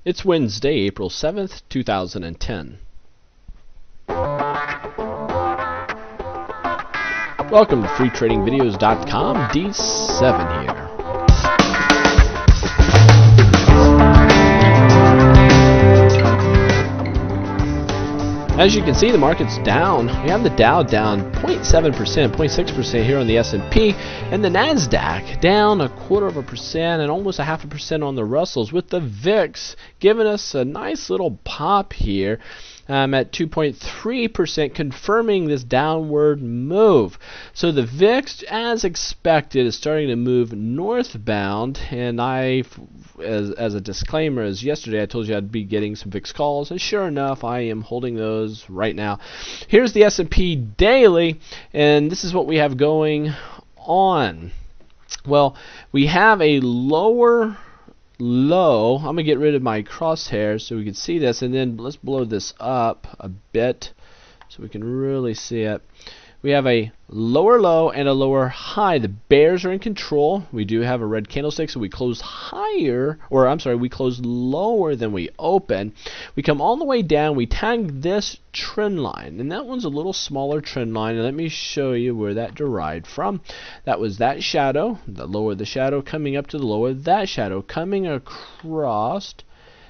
It's Wednesday, April 7th, 2010. Welcome to freetradingvideos.com, D7 here. As you can see, the market's down. We have the Dow down 0.7%, 0.6% here on the S&P, and the Nasdaq down 0.25% and almost 0.5% on the Russells, with the VIX giving us a nice little pop here at 2.3%, confirming this downward move. So the VIX, as expected, is starting to move northbound, and as a disclaimer, as yesterday I told you I'd be getting some VIX calls, and sure enough, I am holding those right now. Here's the S&P daily, and this is what we have going on. Well, we have a lower low. I'm going to get rid of my crosshairs so we can see this, and then let's blow this up a bit so we can really see it. We have a lower low and a lower high. The bears are in control. We do have a red candlestick, so we close higher, or I'm sorry, we close lower than we open. We come all the way down. We tag this trend line, and that one's a little smaller trend line, and let me show you where that derived from. That was that shadow, the lower the shadow coming up to the lower that shadow coming across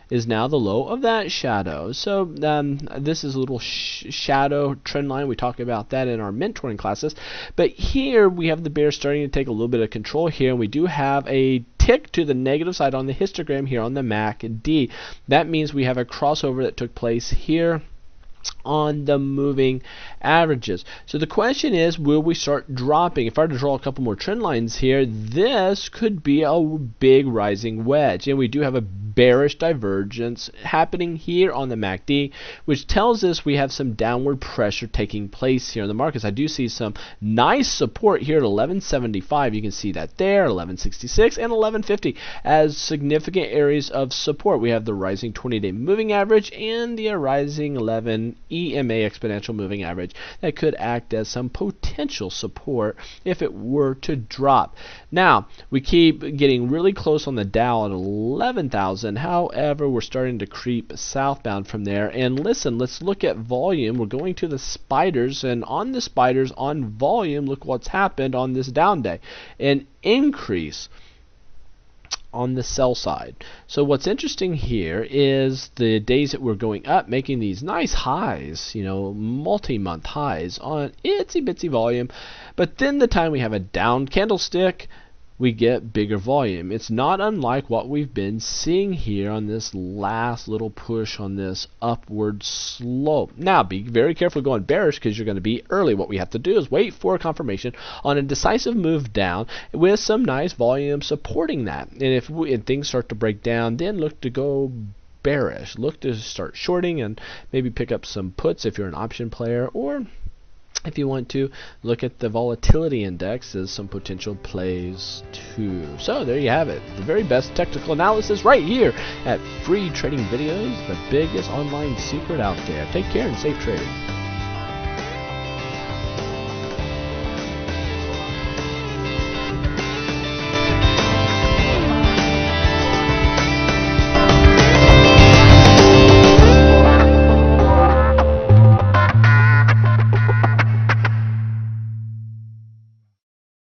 is now the low of that shadow. So this is a little shadow trend line. We talk about that in our mentoring classes. But here we have the bear starting to take a little bit of control here, and we do have a tick to the negative side on the histogram here on the MACD. That means we have a crossover that took place here on the moving averages. So the question is, will we start dropping? If I were to draw a couple more trend lines here, this could be a big rising wedge, and we do have a bearish divergence happening here on the MACD, which tells us we have some downward pressure taking place here in the markets. I do see some nice support here at 1175. You can see that there, 1166 and 1150 as significant areas of support. We have the rising 20-day moving average and the rising 11 EMA exponential moving average that could act as some potential support if it were to drop. Now, we keep getting really close on the Dow at 11,000. However, we're starting to creep southbound from there. And listen, let's look at volume. We're going to the spiders, and on the spiders, on volume, look what's happened on this down day. An increase on the sell side. So what's interesting here is the days that we're going up, making these nice highs, you know, multi-month highs on itsy bitsy volume, but then the time we have a down candlestick, we get bigger volume. It's not unlike what we've been seeing here on this last little push on this upward slope. Now, be very careful going bearish because you're going to be early. What we have to do is wait for a confirmation on a decisive move down with some nice volume supporting that. And if things start to break down, then look to go bearish. Look to start shorting and maybe pick up some puts if you're an option player, or if you want to look at the volatility index as some potential plays too. So there you have it, the very best technical analysis right here at Free Trading Videos, the biggest online secret out there. Take care and safe trading.